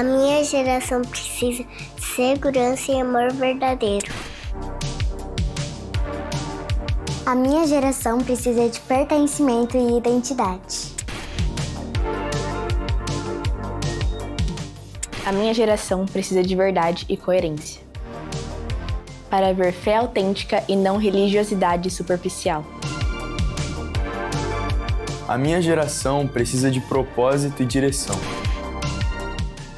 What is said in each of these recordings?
A minha geração precisa de segurança e amor verdadeiro. A minha geração precisa de pertencimento e identidade. A minha geração precisa de verdade e coerência, para ver fé autêntica e não religiosidade superficial. A minha geração precisa de propósito e direção,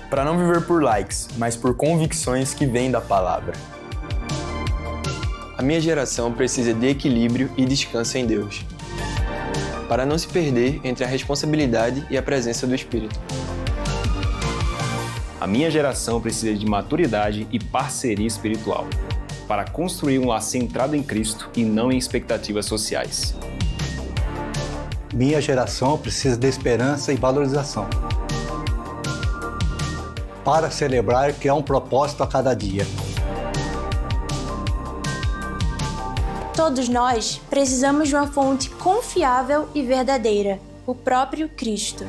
para não viver por likes, mas por convicções que vêm da palavra. A minha geração precisa de equilíbrio e descanso em Deus, para não se perder entre a responsabilidade e a presença do Espírito. A minha geração precisa de maturidade e parceria espiritual, para construir um lar centrado em Cristo e não em expectativas sociais. Minha geração precisa de esperança e valorização, para celebrar que há um propósito a cada dia. Todos nós precisamos de uma fonte confiável e verdadeira, o próprio Cristo.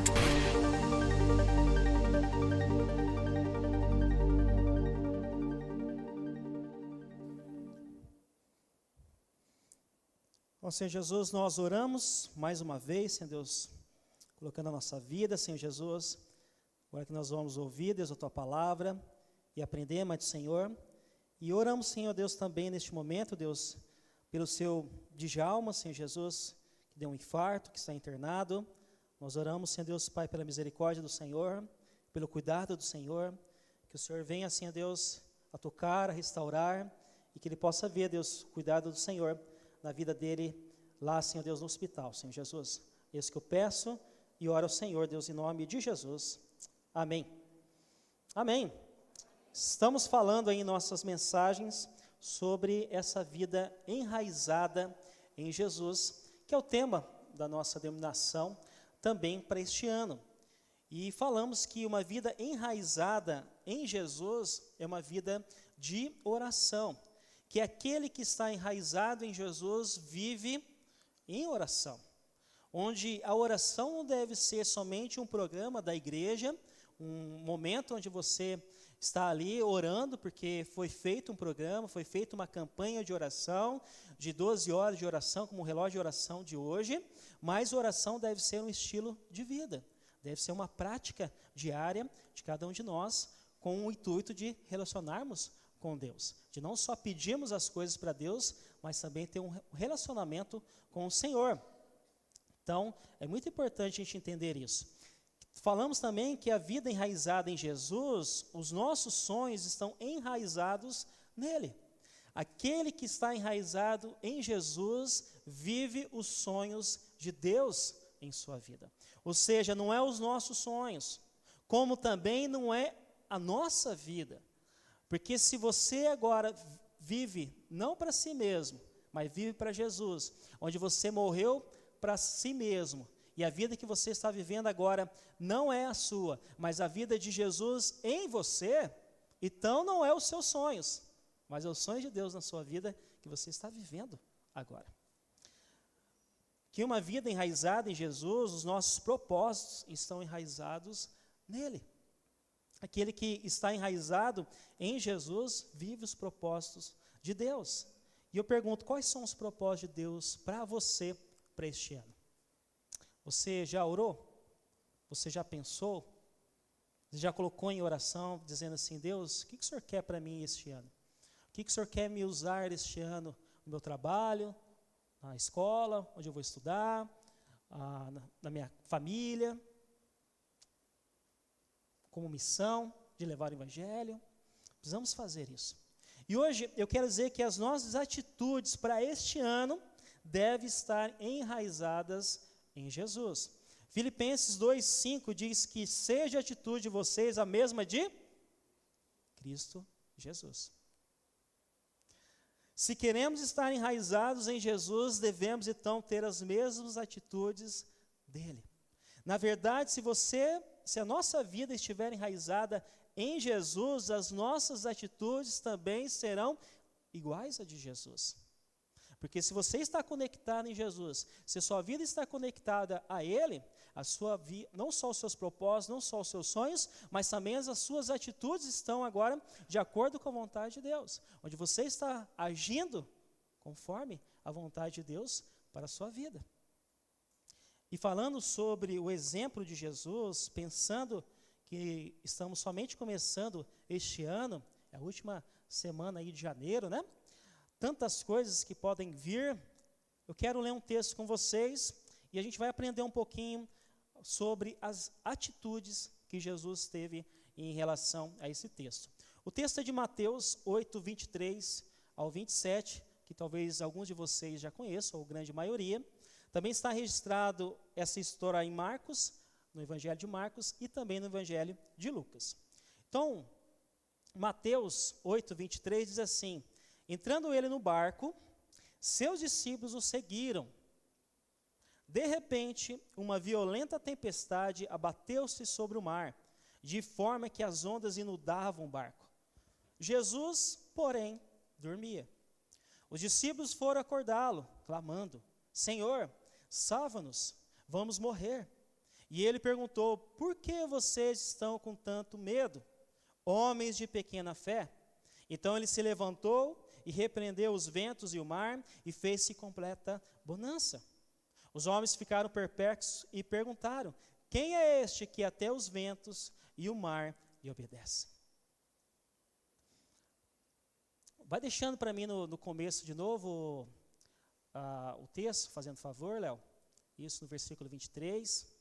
Bom, Senhor Jesus, nós oramos mais uma vez, Senhor Deus, colocando a nossa vida, Senhor Jesus, agora que nós vamos ouvir, Deus, a Tua palavra e aprender mais do Senhor. E oramos, Senhor Deus, também neste momento, Deus, pelo seu Djalma, Senhor Jesus, que deu um infarto, que está internado. Nós oramos, Senhor Deus, Pai, pela misericórdia do Senhor, pelo cuidado do Senhor, que o Senhor venha, Senhor Deus, a tocar, a restaurar, e que ele possa ver, Deus, o cuidado do Senhor na vida dele lá, Senhor Deus, no hospital, Senhor Jesus. É isso que eu peço e oro ao Senhor, Deus, em nome de Jesus. Amém. Amém. Estamos falando aí em nossas mensagens sobre essa vida enraizada em Jesus, que é o tema da nossa denominação também para este ano. E falamos que uma vida enraizada em Jesus é uma vida de oração, que aquele que está enraizado em Jesus vive em oração, onde a oração não deve ser somente um programa da igreja, um momento onde você está ali orando, porque foi feito um programa, foi feita uma campanha de oração, de 12 horas de oração, como o relógio de oração de hoje, mas oração deve ser um estilo de vida, deve ser uma prática diária de cada um de nós, com o intuito de relacionarmos com Deus, de não só pedirmos as coisas para Deus, mas também ter um relacionamento com o Senhor. Então, é muito importante a gente entender isso. Falamos também que a vida enraizada em Jesus, os nossos sonhos estão enraizados nele. Aquele que está enraizado em Jesus vive os sonhos de Deus em sua vida. Ou seja, não é os nossos sonhos, como também não é a nossa vida. Porque se você agora vive não para si mesmo, mas vive para Jesus, onde você morreu para si mesmo, e a vida que você está vivendo agora não é a sua, mas a vida de Jesus em você, então não é os seus sonhos, mas é os sonhos de Deus na sua vida que você está vivendo agora. Que uma vida enraizada em Jesus, os nossos propósitos estão enraizados nele. Aquele que está enraizado em Jesus vive os propósitos de Deus. E eu pergunto, quais são os propósitos de Deus para você, para este ano? Você já orou? Você já pensou? Você já colocou em oração, dizendo assim, Deus, o que o Senhor quer para mim este ano? O que o Senhor quer me usar este ano no meu trabalho, na escola, onde eu vou estudar, na minha família, como missão de levar o Evangelho? Precisamos fazer isso. E hoje eu quero dizer que as nossas atitudes para este ano devem estar enraizadas em Jesus. Filipenses 2:5 diz que seja a atitude de vocês a mesma de Cristo Jesus. Se queremos estar enraizados em Jesus, devemos então ter as mesmas atitudes dele. Na verdade, se a nossa vida estiver enraizada em Jesus, as nossas atitudes também serão iguais a de Jesus. Porque se você está conectado em Jesus, se sua vida está conectada a Ele, não só os seus propósitos, não só os seus sonhos, mas também as suas atitudes estão agora de acordo com a vontade de Deus, onde você está agindo conforme a vontade de Deus para a sua vida. E falando sobre o exemplo de Jesus, pensando que estamos somente começando este ano, é a última semana aí de janeiro, né? Tantas coisas que podem vir. Eu quero ler um texto com vocês e a gente vai aprender um pouquinho sobre as atitudes que Jesus teve em relação a esse texto. O texto é de Mateus 8, 23 ao 27, que talvez alguns de vocês já conheçam, ou grande maioria. Também está registrado essa história em Marcos, no Evangelho de Marcos e também no Evangelho de Lucas. Então, Mateus 8, 23 diz assim: entrando ele no barco, seus discípulos o seguiram. De repente, uma violenta tempestade abateu-se sobre o mar, de forma que as ondas inundavam o barco. Jesus, porém, dormia. Os discípulos foram acordá-lo, clamando: Senhor, salva-nos, vamos morrer. E ele perguntou: por que vocês estão com tanto medo, homens de pequena fé? Então ele se levantou e repreendeu os ventos e o mar, e fez-se completa bonança. Os homens ficaram perplexos e perguntaram: quem é este que até os ventos e o mar lhe obedecem? Vai deixando para mim no começo de novo o texto, fazendo favor, Léo. Isso no versículo 23.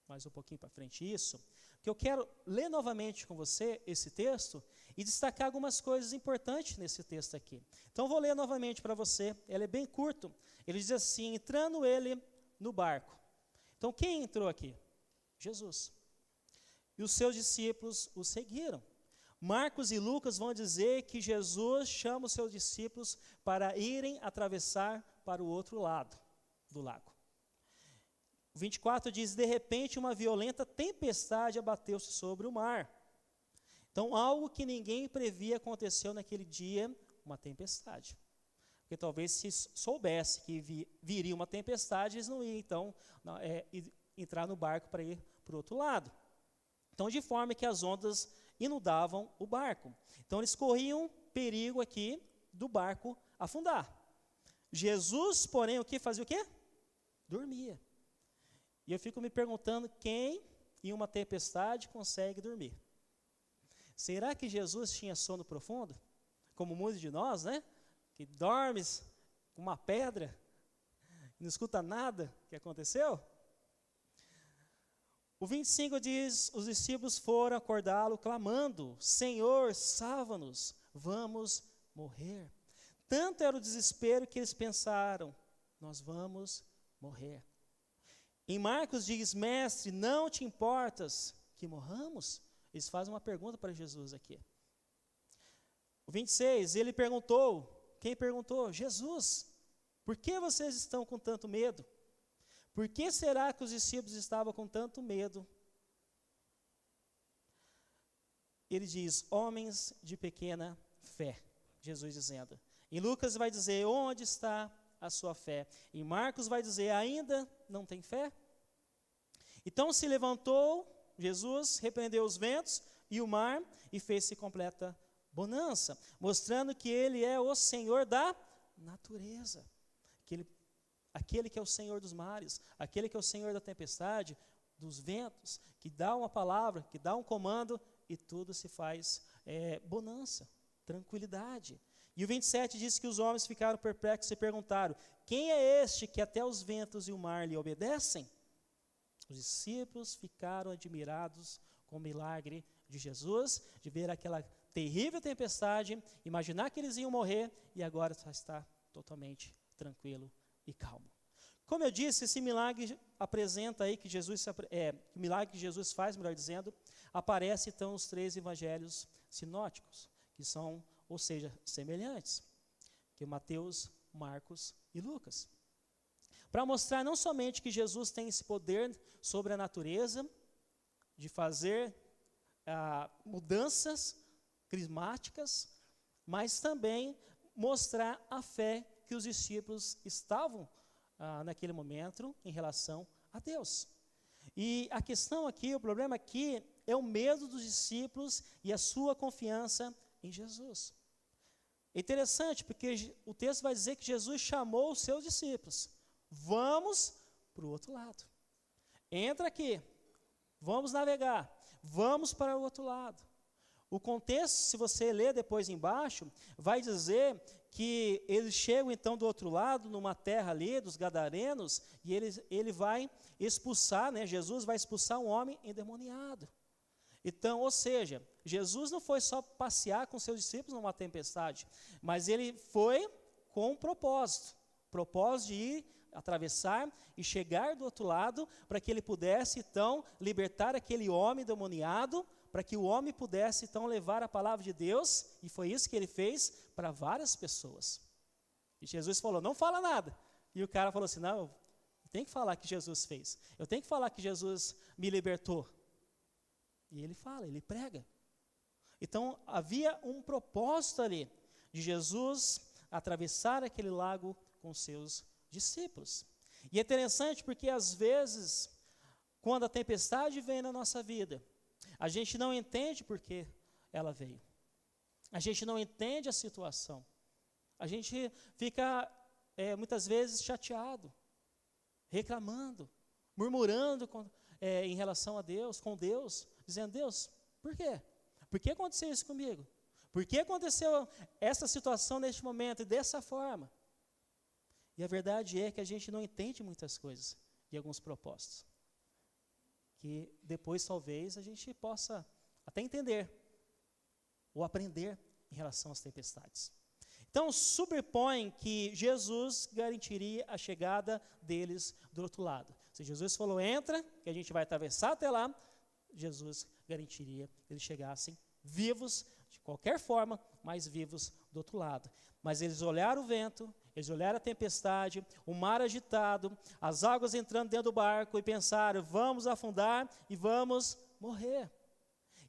Mais um pouquinho para frente, isso. Que eu quero ler novamente com você esse texto e destacar algumas coisas importantes nesse texto aqui. Então, vou ler novamente para você, ele é bem curto. Ele diz assim: entrando ele no barco. Então, quem entrou aqui? Jesus. E os seus discípulos o seguiram. Marcos e Lucas vão dizer que Jesus chama os seus discípulos para irem atravessar para o outro lado do lago. O 24 diz: de repente uma violenta tempestade abateu-se sobre o mar. Então, algo que ninguém previa aconteceu naquele dia, uma tempestade. Porque talvez se soubesse que viria uma tempestade, eles não iam então entrar no barco para ir para o outro lado. Então, de forma que as ondas inundavam o barco. Então, eles corriam perigo aqui do barco afundar. Jesus, porém, fazia o quê? Dormia. E eu fico me perguntando quem em uma tempestade consegue dormir. Será que Jesus tinha sono profundo? Como muitos de nós, né? Que dormes com uma pedra, não escuta nada que aconteceu? O 25 diz: os discípulos foram acordá-lo clamando: Senhor, salva-nos, vamos morrer. Tanto era o desespero que eles pensaram: nós vamos morrer. Em Marcos diz: mestre, não te importas que morramos? Eles fazem uma pergunta para Jesus aqui. O 26, ele perguntou, quem perguntou? Jesus. Por que vocês estão com tanto medo? Por que será que os discípulos estavam com tanto medo? Ele diz: homens de pequena fé. Jesus dizendo. Em Lucas vai dizer: onde está a sua fé? Em Marcos vai dizer: ainda não tem fé? Então se levantou Jesus, repreendeu os ventos e o mar e fez-se completa bonança, mostrando que ele é o Senhor da natureza, aquele que é o Senhor dos mares, aquele que é o Senhor da tempestade, dos ventos, que dá uma palavra, que dá um comando e tudo se faz bonança, tranquilidade. E o 27 diz que os homens ficaram perplexos e perguntaram: quem é este que até os ventos e o mar lhe obedecem? Os discípulos ficaram admirados com o milagre de Jesus, de ver aquela terrível tempestade, imaginar que eles iam morrer e agora só está totalmente tranquilo e calmo. Como eu disse, esse milagre apresenta aí que o milagre que Jesus faz, melhor dizendo, aparece então nos 3 evangelhos sinóticos, que são, ou seja, semelhantes, que Mateus, Marcos e Lucas. Para mostrar não somente que Jesus tem esse poder sobre a natureza, de fazer mudanças climáticas, mas também mostrar a fé que os discípulos estavam naquele momento em relação a Deus. E a questão aqui, o problema aqui, é o medo dos discípulos e a sua confiança em Jesus. É interessante, porque o texto vai dizer que Jesus chamou os seus discípulos. Vamos para o outro lado. Entra aqui, vamos navegar, vamos para o outro lado. O contexto, se você ler depois embaixo, vai dizer que eles chegam então do outro lado, numa terra ali, dos Gadarenos, e ele vai expulsar, Jesus vai expulsar um homem endemoniado. Então, ou seja, Jesus não foi só passear com seus discípulos numa tempestade, mas ele foi com um propósito de ir atravessar e chegar do outro lado, para que ele pudesse então libertar aquele homem endemoniado, para que o homem pudesse então levar a palavra de Deus, e foi isso que ele fez para várias pessoas. E Jesus falou, não fala nada. E o cara falou assim, não, eu tenho que falar que Jesus fez, eu tenho que falar que Jesus me libertou. E ele fala, ele prega. Então havia um propósito ali, de Jesus atravessar aquele lago com seus discípulos. E é interessante porque às vezes, quando a tempestade vem na nossa vida, a gente não entende por que ela veio. A gente não entende a situação. A gente fica muitas vezes chateado, reclamando, murmurando em relação a Deus, com Deus, dizendo, Deus, por quê? Por que aconteceu isso comigo? Por que aconteceu essa situação neste momento e dessa forma? E a verdade é que a gente não entende muitas coisas e alguns propósitos. Que depois talvez a gente possa até entender ou aprender em relação às tempestades. Então, superpõe que Jesus garantiria a chegada deles do outro lado. Se Jesus falou, entra, que a gente vai atravessar até lá, Jesus garantiria que eles chegassem vivos, de qualquer forma, mas vivos do outro lado. Mas eles olharam o vento, eles olharam a tempestade, o mar agitado, as águas entrando dentro do barco e pensaram, vamos afundar e vamos morrer.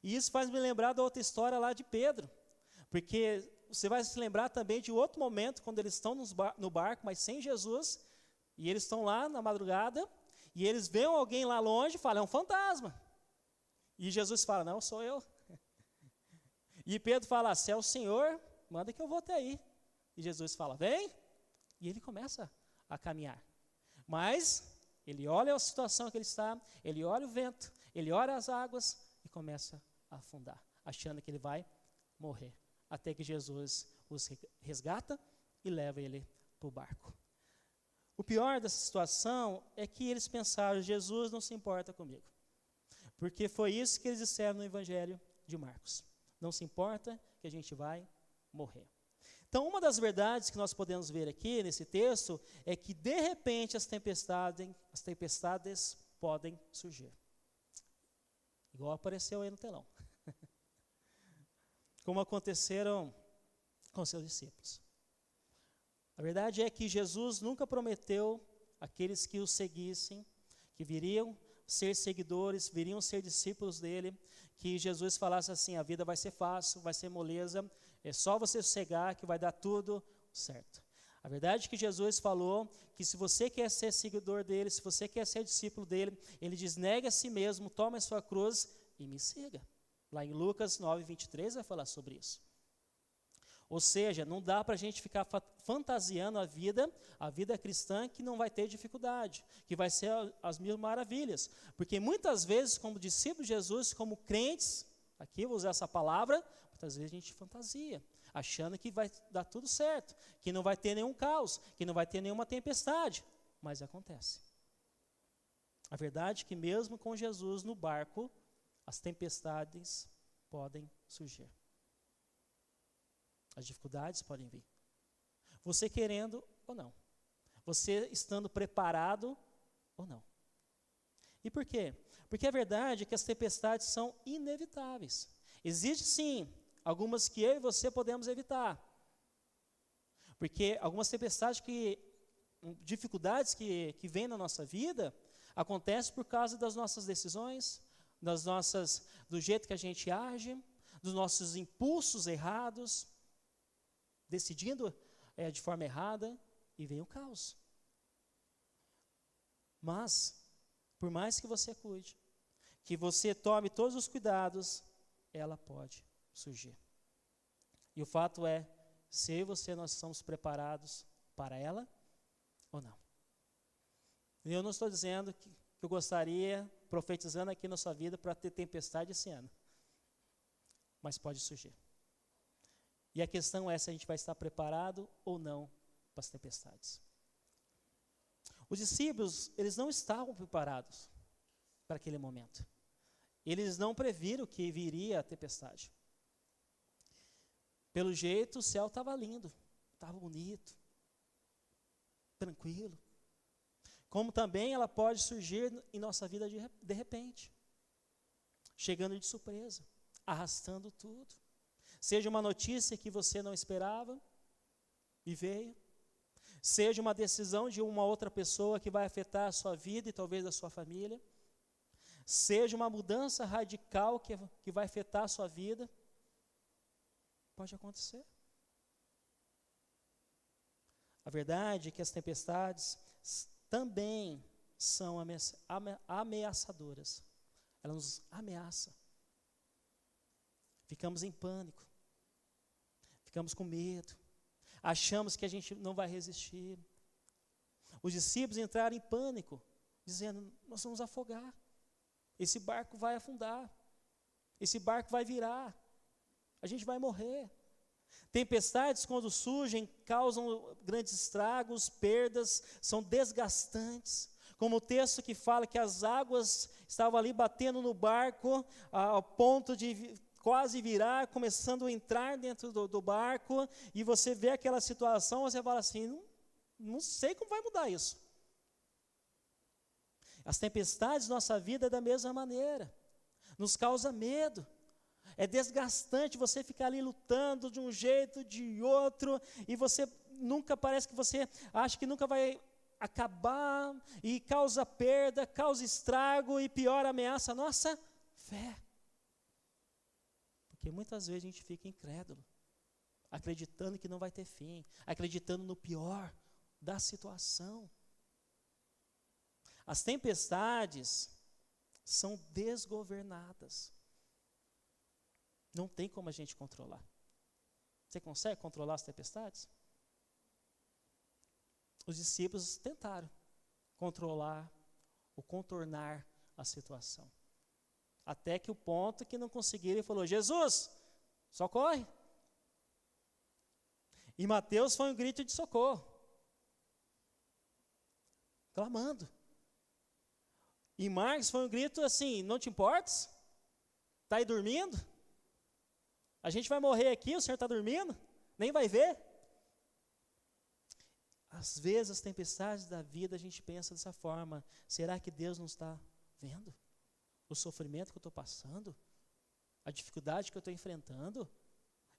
E isso faz me lembrar da outra história lá de Pedro, porque você vai se lembrar também de outro momento, quando eles estão no barco, mas sem Jesus, e eles estão lá na madrugada, e eles veem alguém lá longe e falam, é um fantasma. E Jesus fala, não, sou eu. E Pedro fala, se é o Senhor, manda que eu vou até aí. E Jesus fala, vem. E ele começa a caminhar. Mas ele olha a situação que ele está, ele olha o vento, ele olha as águas e começa a afundar, achando que ele vai morrer. Até que Jesus os resgata e leva ele para o barco. O pior dessa situação é que eles pensaram, Jesus não se importa comigo. Porque foi isso que eles disseram no Evangelho de Marcos. Não se importa que a gente vai morrer. Então, uma das verdades que nós podemos ver aqui nesse texto é que, de repente, as tempestades podem surgir. Igual apareceu aí no telão. Como aconteceram com seus discípulos. A verdade é que Jesus nunca prometeu àqueles que o seguissem, que viriam ser seguidores, viriam ser discípulos dele, que Jesus falasse assim, a vida vai ser fácil, vai ser moleza, é só você sossegar que vai dar tudo certo. A verdade é que Jesus falou que se você quer ser seguidor dele, se você quer ser discípulo dele, ele diz, negue a si mesmo, tome a sua cruz e me siga. Lá em Lucas 9:23 vai falar sobre isso. Ou seja, não dá para a gente ficar fantasiando a vida cristã que não vai ter dificuldade, que vai ser as mil maravilhas. Porque muitas vezes, como discípulos de Jesus, como crentes, aqui eu vou usar essa palavra, muitas vezes a gente fantasia, achando que vai dar tudo certo, que não vai ter nenhum caos, que não vai ter nenhuma tempestade. Mas acontece. A verdade é que mesmo com Jesus no barco, as tempestades podem surgir. As dificuldades podem vir. Você querendo ou não. Você estando preparado ou não. E por quê? Porque a verdade é que as tempestades são inevitáveis. Existem sim algumas que eu e você podemos evitar. Porque algumas tempestades dificuldades que vêm na nossa vida, acontecem por causa das nossas decisões, do jeito que a gente age, dos nossos impulsos errados, decidindo de forma errada, e vem o caos. Mas por mais que você cuide, que você tome todos os cuidados, ela pode surgir. E o fato é, se eu e você nós estamos preparados para ela ou não. E eu não estou dizendo que eu gostaria, profetizando aqui na sua vida, para ter tempestade esse ano. Mas pode surgir. E a questão é se a gente vai estar preparado ou não para as tempestades. Os discípulos, eles não estavam preparados para aquele momento. Eles não previram que viria a tempestade. Pelo jeito, o céu estava lindo, estava bonito, tranquilo. Como também ela pode surgir em nossa vida de repente, chegando de surpresa, arrastando tudo. Seja uma notícia que você não esperava e veio, seja uma decisão de uma outra pessoa que vai afetar a sua vida e talvez a sua família, seja uma mudança radical que vai afetar a sua vida, pode acontecer. A verdade é que as tempestades também são ameaçadoras. Elas nos ameaçam. Ficamos em pânico. Ficamos com medo. Achamos que a gente não vai resistir. Os discípulos entraram em pânico, dizendo, nós vamos afogar. Esse barco vai afundar. Esse barco vai virar. A gente vai morrer. Tempestades, quando surgem, causam grandes estragos, perdas, são desgastantes. Como o texto que fala que as águas estavam ali batendo no barco, ao ponto de quase virar, começando a entrar dentro do barco, e você vê aquela situação, você fala assim, não sei como vai mudar isso. As tempestades da nossa vida é da mesma maneira, nos causa medo. É desgastante você ficar ali lutando de um jeito, de outro, e você nunca, parece que você acha que nunca vai acabar, e causa perda, causa estrago, e pior, ameaça a nossa fé. Porque muitas vezes a gente fica incrédulo, acreditando que não vai ter fim, acreditando no pior da situação. As tempestades são desgovernadas. Não tem como a gente controlar. Você consegue controlar as tempestades? Os discípulos tentaram controlar ou contornar a situação. Até que o ponto que não conseguiram, ele falou, Jesus, socorre. E Mateus foi um grito de socorro. Clamando. E Marcos foi um grito assim, não te importas? Está aí dormindo? A gente vai morrer aqui, o Senhor está dormindo? Nem vai ver? Às vezes as tempestades da vida a gente pensa dessa forma, será que Deus não está vendo? O sofrimento que eu estou passando? A dificuldade que eu estou enfrentando?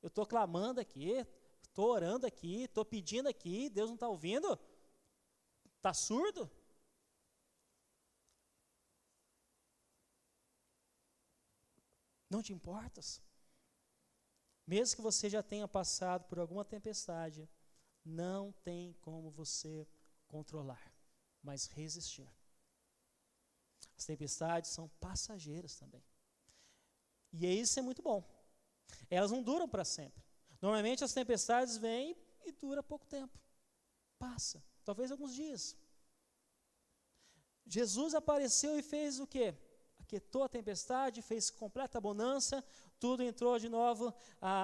Eu estou clamando aqui, estou orando aqui, estou pedindo aqui, Deus não está ouvindo? Está surdo? Não te importas? Mesmo que você já tenha passado por alguma tempestade, não tem como você controlar, mas resistir. As tempestades são passageiras também. E isso é muito bom. Elas não duram para sempre. Normalmente as tempestades vêm e duram pouco tempo. Passa, talvez alguns dias. Jesus apareceu e fez o quê? Aquietou a tempestade, fez completa bonança, tudo entrou de novo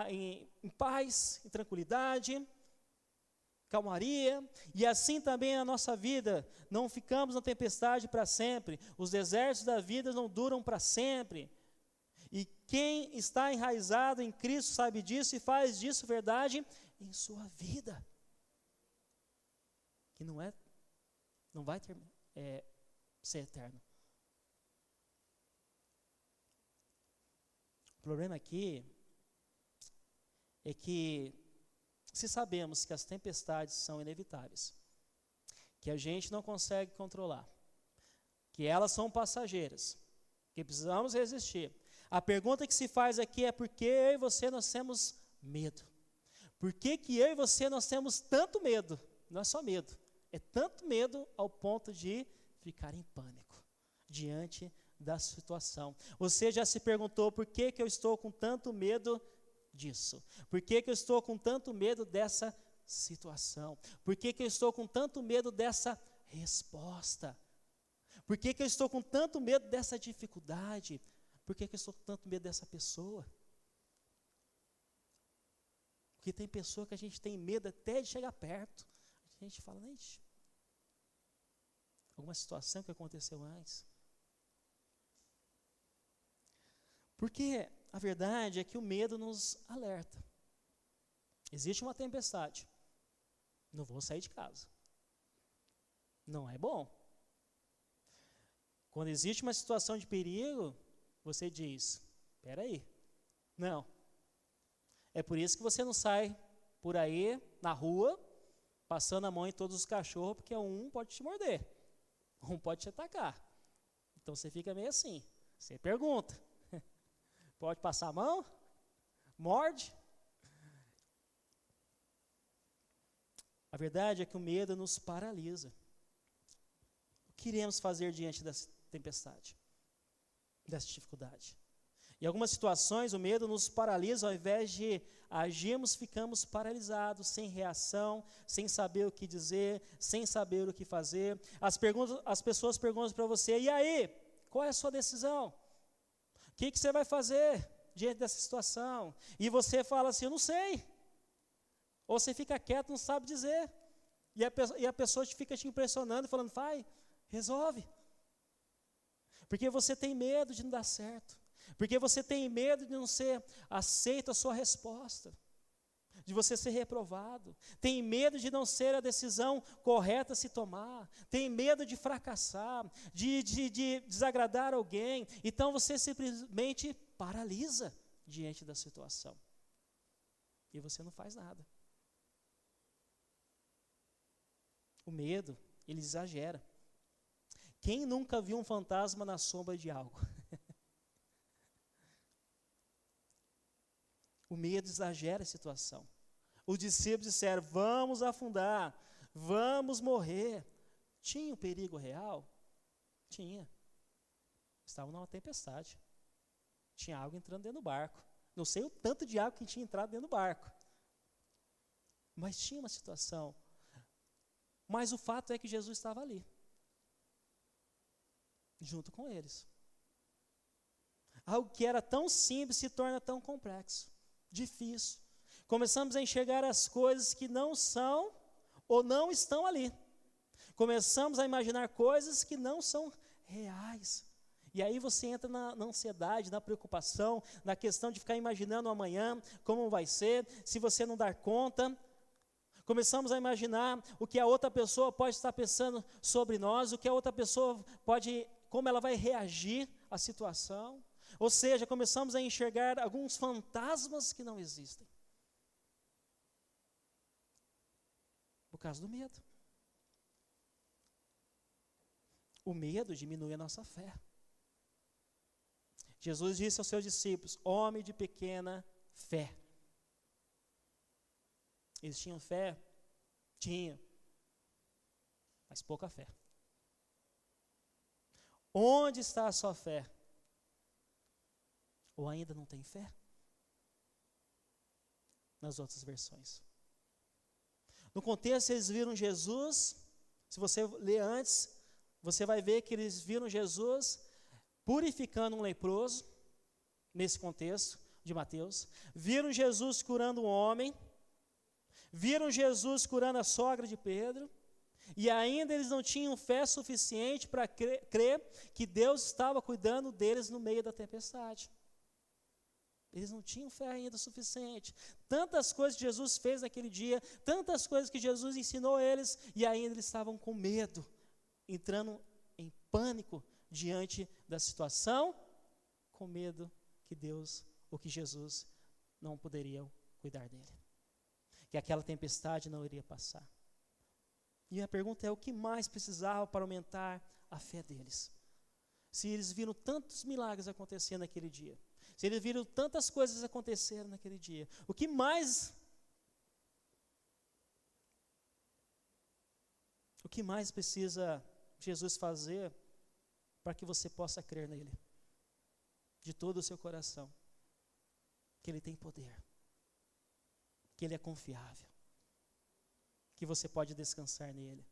em paz, em tranquilidade, calmaria, e assim também a nossa vida, não ficamos na tempestade para sempre, os desertos da vida não duram para sempre, e quem está enraizado em Cristo sabe disso e faz disso verdade em sua vida, que não vai ser eterno. O problema aqui é que, se sabemos que as tempestades são inevitáveis, que a gente não consegue controlar, que elas são passageiras, que precisamos resistir, a pergunta que se faz aqui é por que eu e você nós temos medo? Por que eu e você nós temos tanto medo? Não é só medo, é tanto medo ao ponto de ficar em pânico, diante da situação. Você já se perguntou por que eu estou com tanto medo disso? Por que eu estou com tanto medo dessa situação? Por que eu estou com tanto medo dessa resposta? Por que eu estou com tanto medo dessa dificuldade? Por que eu estou com tanto medo dessa pessoa? Porque tem pessoa que a gente tem medo até de chegar perto. A gente fala, ixi, alguma situação que aconteceu antes. Porque a verdade é que o medo nos alerta. Existe uma tempestade. Não vou sair de casa. Não é bom. Quando existe uma situação de perigo, você diz, espera aí, não. É por isso que você não sai por aí, na rua, passando a mão em todos os cachorros, porque um pode te morder, um pode te atacar. Então você fica meio assim, você pergunta, pode passar a mão? Morde? A verdade é que o medo nos paralisa. O que iremos fazer diante dessa tempestade, dessa dificuldade? Em algumas situações, o medo nos paralisa, ao invés de agirmos, ficamos paralisados, sem reação, sem saber o que dizer, sem saber o que fazer. As pessoas perguntam para você, e aí, qual é a sua decisão? O que você vai fazer diante dessa situação? E você fala assim, eu não sei. Ou você fica quieto, não sabe dizer. E a pessoa fica te impressionando, falando, vai, resolve. Porque você tem medo de não dar certo. Porque você tem medo de não ser aceita a sua resposta. De você ser reprovado. Tem medo de não ser a decisão correta a se tomar. Tem medo de fracassar, de desagradar alguém. Então você simplesmente paralisa diante da situação. E você não faz nada. O medo, ele exagera. Quem nunca viu um fantasma na sombra de algo? O medo exagera a situação. Os discípulos disseram, vamos afundar, vamos morrer. Tinha um perigo real? Tinha. Estavam numa tempestade. Tinha água entrando dentro do barco. Não sei o tanto de água que tinha entrado dentro do barco. Mas tinha uma situação. Mas o fato é que Jesus estava ali. Junto com eles. Algo que era tão simples se torna tão complexo, difícil. Começamos a enxergar as coisas que não são ou não estão ali. Começamos a imaginar coisas que não são reais. E aí você entra na ansiedade, na preocupação, na questão de ficar imaginando amanhã, como vai ser, se você não dar conta. Começamos a imaginar o que a outra pessoa pode estar pensando sobre nós, o que a outra pessoa pode, como ela vai reagir à situação. Ou seja, começamos a enxergar alguns fantasmas que não existem. Por causa do medo. O medo diminui a nossa fé. Jesus disse aos seus discípulos, homem de pequena fé. Eles tinham fé? Tinham. Mas pouca fé. Onde está a sua fé? Ou ainda não tem fé? Nas outras versões. No contexto, eles viram Jesus. Se você ler antes, você vai ver que eles viram Jesus purificando um leproso. Nesse contexto de Mateus. Viram Jesus curando um homem. Viram Jesus curando a sogra de Pedro. E ainda eles não tinham fé suficiente para crer que Deus estava cuidando deles no meio da tempestade. Eles não tinham fé ainda suficiente. Tantas coisas que Jesus fez naquele dia, tantas coisas que Jesus ensinou a eles, e ainda eles estavam com medo, entrando em pânico diante da situação, com medo que Deus, ou que Jesus, não poderia cuidar dele. Que aquela tempestade não iria passar. E a pergunta é, o que mais precisava para aumentar a fé deles? Se eles viram tantos milagres acontecendo naquele dia, se eles viram tantas coisas acontecerem naquele dia, o que mais precisa Jesus fazer para que você possa crer nele, de todo o seu coração, que ele tem poder, que ele é confiável, que você pode descansar nele.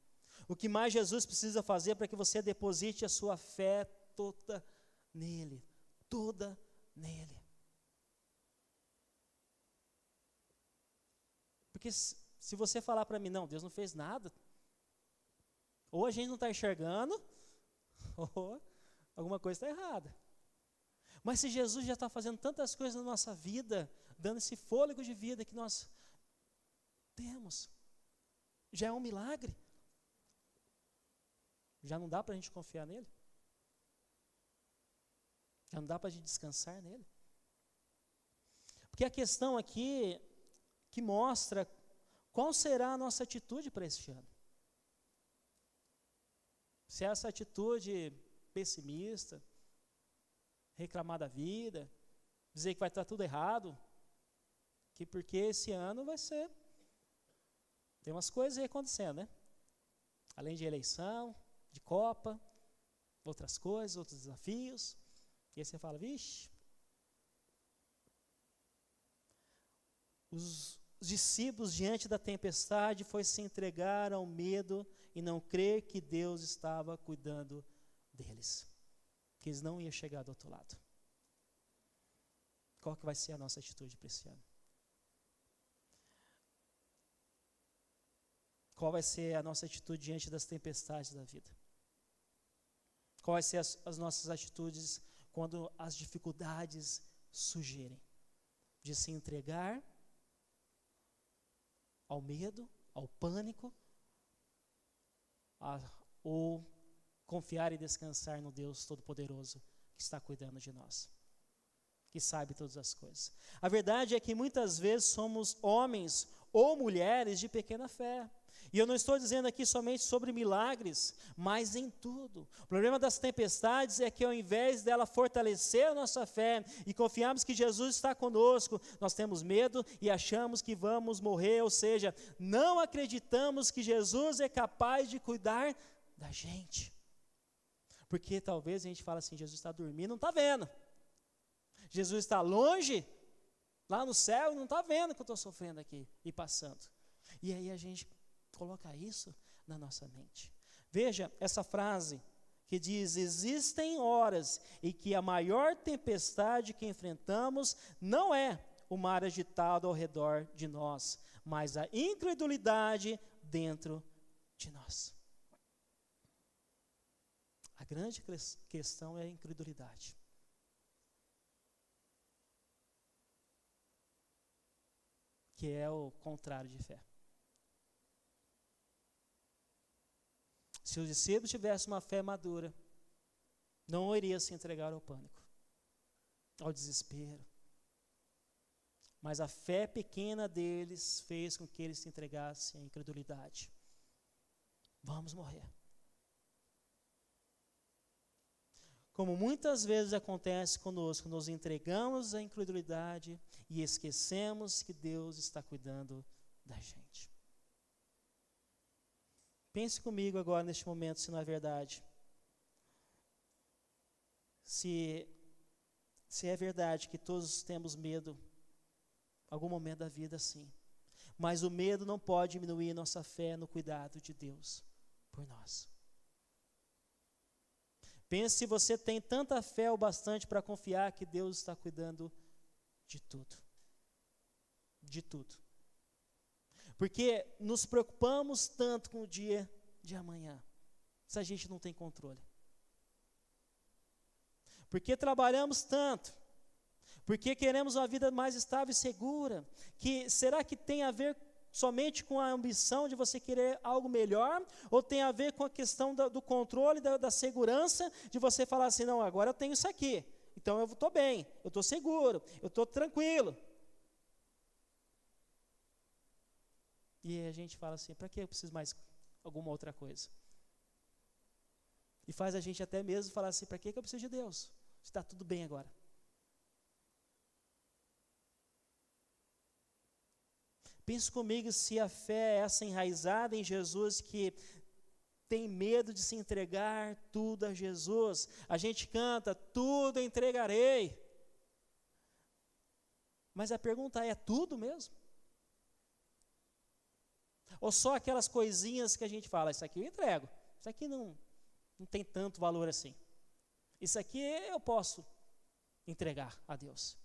O que mais Jesus precisa fazer para que você deposite a sua fé toda nele, toda nele. Porque se você falar para mim, não, Deus não fez nada, ou a gente não está enxergando, ou alguma coisa está errada. Mas se Jesus já está fazendo tantas coisas na nossa vida, dando esse fôlego de vida que nós temos, já é um milagre. Já não dá para a gente confiar nele? Já não dá para a gente descansar nele? Porque a questão aqui que mostra qual será a nossa atitude para este ano. Se é essa atitude pessimista, reclamar da vida, dizer que vai estar tudo errado, que porque esse ano vai ser, tem umas coisas aí acontecendo, né? Além de eleição, de Copa, outras coisas, outros desafios, e aí você fala, vixe, os discípulos diante da tempestade foi se entregar ao medo e não crer que Deus estava cuidando deles, que eles não iam chegar do outro lado. Qual que vai ser a nossa atitude para esse ano? Qual vai ser a nossa atitude diante das tempestades da vida? Quais vai ser as nossas atitudes quando as dificuldades surgirem? De se entregar ao medo, ao pânico, ou confiar e descansar no Deus Todo-Poderoso que está cuidando de nós, que sabe todas as coisas. A verdade é que muitas vezes somos homens ou mulheres de pequena fé. E eu não estou dizendo aqui somente sobre milagres, mas em tudo. O problema das tempestades é que ao invés dela fortalecer a nossa fé e confiarmos que Jesus está conosco, nós temos medo e achamos que vamos morrer, ou seja, não acreditamos que Jesus é capaz de cuidar da gente. Porque talvez a gente fale assim, Jesus está dormindo, não está vendo. Jesus está longe, lá no céu, e não está vendo que eu estou sofrendo aqui e passando. E aí a gente coloca isso na nossa mente. Veja essa frase que diz: existem horas em que a maior tempestade que enfrentamos não é o mar agitado ao redor de nós, mas a incredulidade dentro de nós. A grande questão é a incredulidade. Que é o contrário de fé. Se os discípulos tivessem uma fé madura, não iria se entregar ao pânico, ao desespero. Mas a fé pequena deles fez com que eles se entregassem à incredulidade. Vamos morrer. Como muitas vezes acontece conosco, nos entregamos à incredulidade e esquecemos que Deus está cuidando da gente. Pense comigo agora neste momento se não é verdade. Se é verdade que todos temos medo, algum momento da vida sim. Mas o medo não pode diminuir nossa fé no cuidado de Deus por nós. Pense se você tem tanta fé o bastante para confiar que Deus está cuidando de tudo. De tudo. Porque nos preocupamos tanto com o dia de amanhã, se a gente não tem controle. Porque trabalhamos tanto, porque queremos uma vida mais estável e segura, que será que tem a ver somente com a ambição de você querer algo melhor, ou tem a ver com a questão do controle, da segurança, de você falar assim, não, agora eu tenho isso aqui, então eu estou bem, eu estou seguro, eu estou tranquilo. E a gente fala assim, para que eu preciso mais alguma outra coisa? E faz a gente até mesmo falar assim, para que eu preciso de Deus? Está tudo bem agora. Pense comigo se a fé é essa enraizada em Jesus que tem medo de se entregar tudo a Jesus. A gente canta, tudo entregarei. Mas a pergunta é tudo mesmo? Ou só aquelas coisinhas que a gente fala, isso aqui eu entrego, isso aqui não tem tanto valor assim. Isso aqui eu posso entregar a Deus.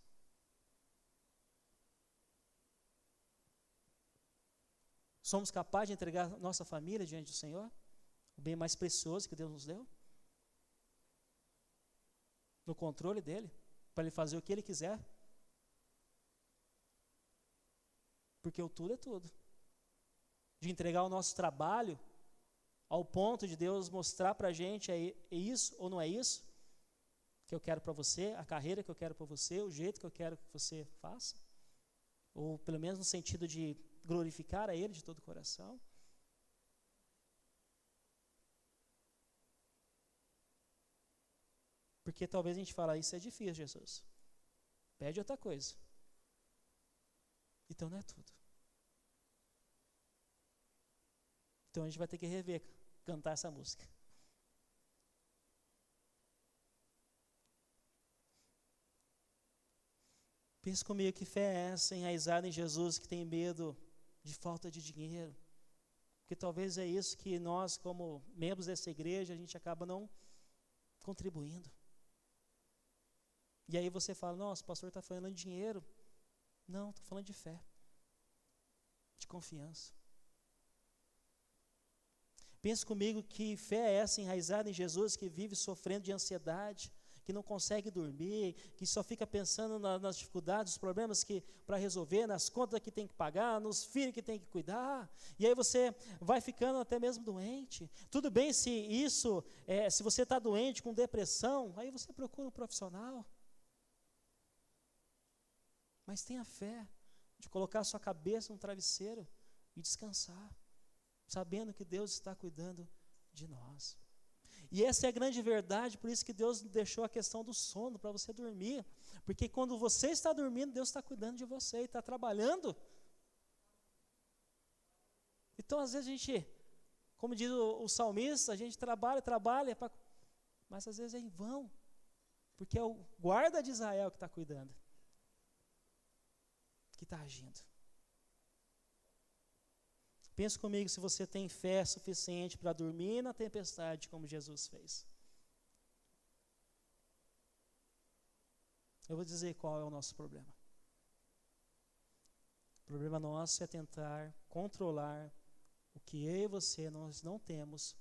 Somos capazes de entregar nossa família diante do Senhor? O bem mais precioso que Deus nos deu? No controle dEle, para Ele fazer o que Ele quiser? Porque o tudo é tudo. De entregar o nosso trabalho ao ponto de Deus mostrar para a gente é isso ou não é isso que eu quero para você, a carreira que eu quero para você, o jeito que eu quero que você faça, ou pelo menos no sentido de glorificar a Ele de todo o coração. Porque talvez a gente fale, isso é difícil, Jesus. Pede outra coisa. Então não é tudo. Então a gente vai ter que rever, cantar essa música. Pense comigo, que fé é essa enraizada em Jesus que tem medo de falta de dinheiro? Porque talvez é isso que nós, como membros dessa igreja, a gente acaba não contribuindo. E aí você fala, nossa, o pastor está falando de dinheiro. Não, estou falando de fé, de confiança. Pense comigo, que fé é essa enraizada em Jesus que vive sofrendo de ansiedade, que não consegue dormir, que só fica pensando nas dificuldades, nos problemas para resolver, nas contas que tem que pagar, nos filhos que tem que cuidar, e aí você vai ficando até mesmo doente. Tudo bem se você está doente com depressão, aí você procura um profissional. Mas tenha fé de colocar a sua cabeça no travesseiro e descansar, sabendo que Deus está cuidando de nós. E essa é a grande verdade, por isso que Deus deixou a questão do sono, para você dormir. Porque quando você está dormindo, Deus está cuidando de você e está trabalhando. Então, às vezes a gente, como diz o salmista, a gente trabalha, mas às vezes é em vão. Porque é o guarda de Israel que está cuidando, que está agindo. Pense comigo, se você tem fé suficiente para dormir na tempestade, como Jesus fez. Eu vou dizer qual é o nosso problema. O problema nosso é tentar controlar o que eu e você, nós não temos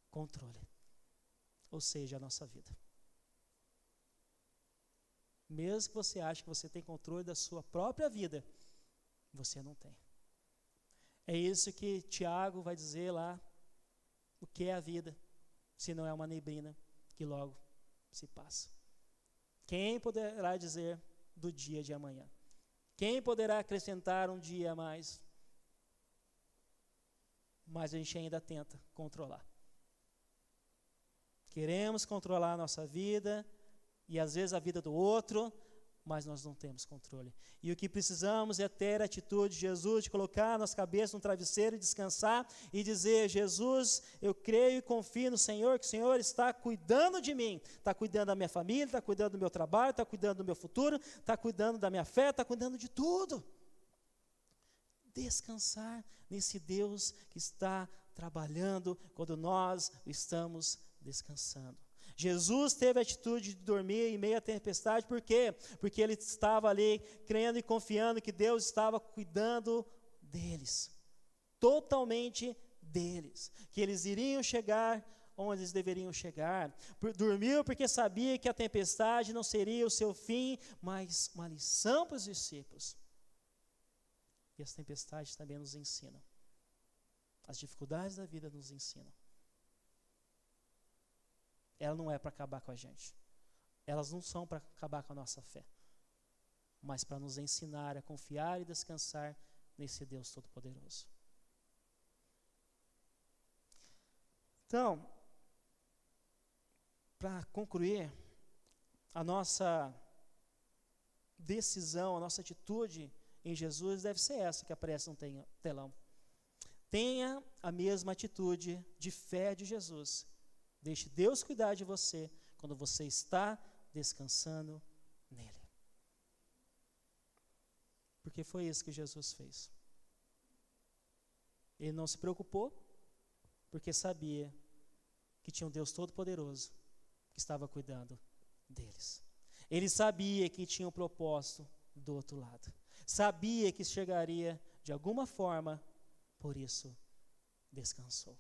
controle. Ou seja, a nossa vida. Mesmo que você ache que você tem controle da sua própria vida, você não tem. É isso que Tiago vai dizer lá, o que é a vida, se não é uma neblina que logo se passa. Quem poderá dizer do dia de amanhã? Quem poderá acrescentar um dia a mais? Mas a gente ainda tenta controlar. Queremos controlar a nossa vida e às vezes a vida do outro, mas nós não temos controle. E o que precisamos é ter a atitude de Jesus, de colocar a nossa cabeça no travesseiro e descansar e dizer, Jesus, eu creio e confio no Senhor, que o Senhor está cuidando de mim, está cuidando da minha família, está cuidando do meu trabalho, está cuidando do meu futuro, está cuidando da minha fé, está cuidando de tudo. Descansar nesse Deus que está trabalhando quando nós estamos descansando. Jesus teve a atitude de dormir em meio à tempestade, por quê? Porque ele estava ali crendo e confiando que Deus estava cuidando deles, totalmente deles, que eles iriam chegar onde eles deveriam chegar. Dormiu porque sabia que a tempestade não seria o seu fim, mas uma lição para os discípulos. E as tempestades também nos ensinam. As dificuldades da vida nos ensinam. Ela não é para acabar com a gente. Elas não são para acabar com a nossa fé, mas para nos ensinar a confiar e descansar nesse Deus Todo-Poderoso. Então, para concluir, a nossa decisão, a nossa atitude em Jesus deve ser essa que aparece no telão. Tenha a mesma atitude de fé de Jesus. Deixe Deus cuidar de você quando você está descansando nele. Porque foi isso que Jesus fez. Ele não se preocupou, porque sabia que tinha um Deus Todo-Poderoso que estava cuidando deles. Ele sabia que tinha um propósito do outro lado. Sabia que chegaria de alguma forma, por isso descansou.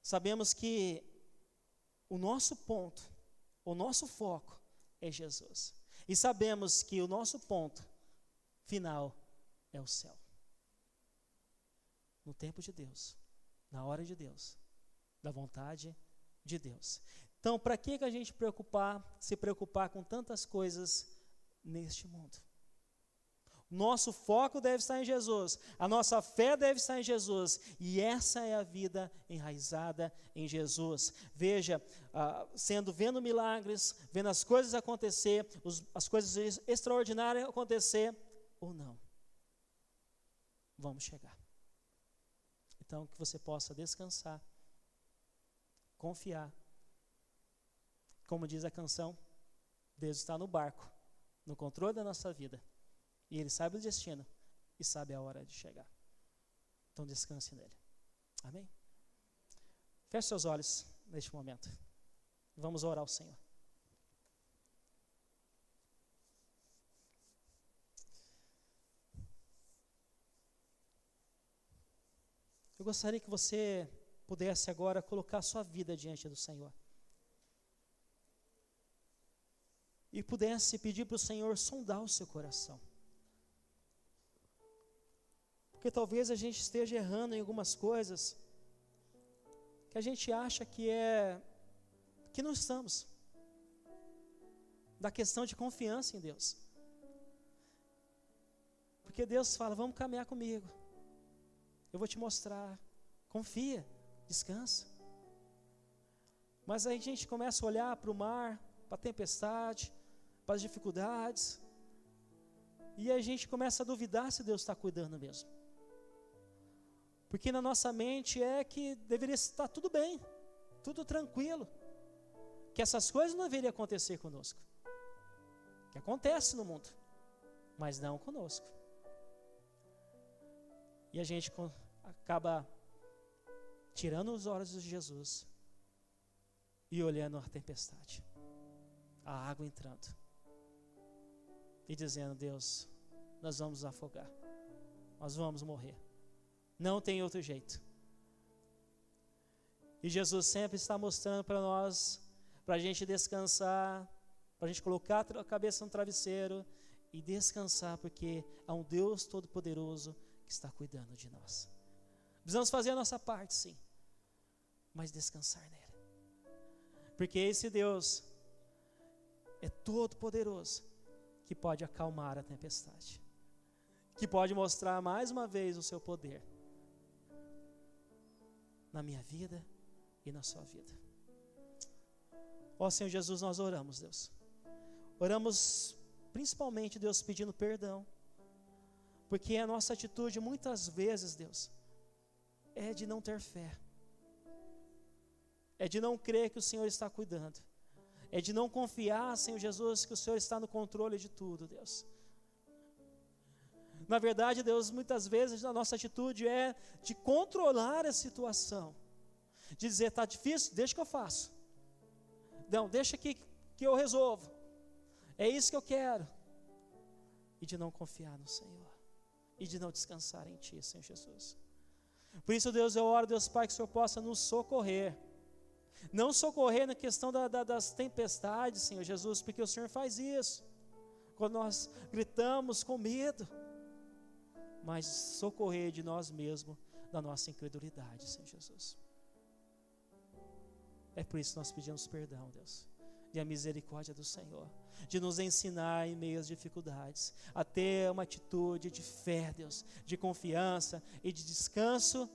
Sabemos que o nosso ponto, o nosso foco é Jesus. E sabemos que o nosso ponto final é o céu. No tempo de Deus, na hora de Deus, da vontade de Deus. Então, para que a gente se preocupar com tantas coisas neste mundo? Nosso foco deve estar em Jesus, a nossa fé deve estar em Jesus, e essa é a vida enraizada em Jesus. Veja, vendo milagres, vendo as coisas acontecer, as coisas extraordinárias acontecer, ou não. Vamos chegar. Então, que você possa descansar, confiar. Como diz a canção, Deus está no barco, no controle da nossa vida. E Ele sabe o destino e sabe a hora de chegar. Então descanse nele. Amém? Feche seus olhos neste momento. Vamos orar ao Senhor. Eu gostaria que você pudesse agora colocar a sua vida diante do Senhor. E pudesse pedir para o Senhor sondar o seu coração. Porque talvez a gente esteja errando em algumas coisas que a gente acha que não estamos. Da questão de confiança em Deus. Porque Deus fala, vamos caminhar comigo. Eu vou te mostrar. Confia, descansa. Mas aí a gente começa a olhar para o mar, para a tempestade, para as dificuldades. E a gente começa a duvidar se Deus está cuidando mesmo. Porque na nossa mente é que deveria estar tudo bem, tudo tranquilo. Que essas coisas não deveriam acontecer conosco. Que acontece no mundo, mas não conosco. E a gente acaba tirando os olhos de Jesus e olhando a tempestade, a água entrando. E dizendo, Deus, nós vamos afogar, nós vamos morrer. Não tem outro jeito. E Jesus sempre está mostrando para nós, para a gente descansar, para a gente colocar a cabeça no travesseiro e descansar, porque há um Deus Todo-Poderoso que está cuidando de nós. Precisamos fazer a nossa parte, sim, mas descansar nele. Porque esse Deus é Todo-Poderoso, que pode acalmar a tempestade, que pode mostrar mais uma vez o seu poder na minha vida e na sua vida. Ó Senhor Jesus, nós oramos, Deus. Oramos principalmente, Deus, pedindo perdão, porque a nossa atitude muitas vezes, Deus, é de não ter fé, é de não crer que o Senhor está cuidando, é de não confiar, Senhor Jesus, que o Senhor está no controle de tudo, Deus. Na verdade, Deus, muitas vezes a nossa atitude é de controlar a situação, de dizer, está difícil, deixa que eu faço, não, deixa que eu resolvo, é isso que eu quero, e de não confiar no Senhor, e de não descansar em Ti, Senhor Jesus. Por isso, Deus, eu oro, Deus Pai, que o Senhor possa nos socorrer, não socorrer na questão das tempestades, Senhor Jesus, porque o Senhor faz isso, quando nós gritamos com medo, mas socorrer de nós mesmos, da nossa incredulidade, Senhor Jesus. É por isso que nós pedimos perdão, Deus, e a misericórdia do Senhor, de nos ensinar em meio às dificuldades, a ter uma atitude de fé, Deus, de confiança e de descanso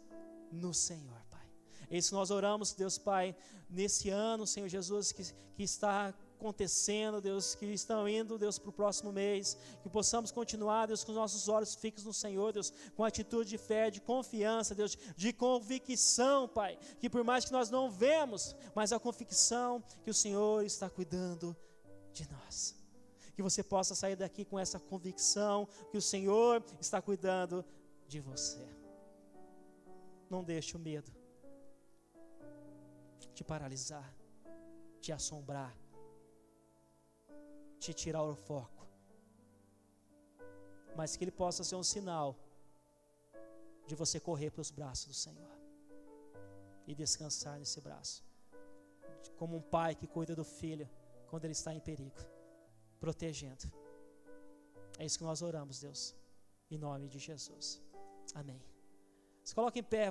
no Senhor, Pai. É isso nós oramos, Deus Pai, nesse ano, Senhor Jesus, que está acontecendo, Deus, que estão indo, Deus, para o próximo mês, que possamos continuar, Deus, com os nossos olhos fixos no Senhor, Deus, com atitude de fé, de confiança, Deus, de convicção, Pai, que por mais que nós não vemos, mas a convicção que o Senhor está cuidando de nós. Que você possa sair daqui com essa convicção que o Senhor está cuidando de você. Não deixe o medo te paralisar, te assombrar, te tirar o foco, mas que ele possa ser um sinal de você correr para os braços do Senhor e descansar nesse braço, como um pai que cuida do filho quando ele está em perigo, protegendo. É isso que nós oramos, Deus, em nome de Jesus. Amém. Se coloque em pé.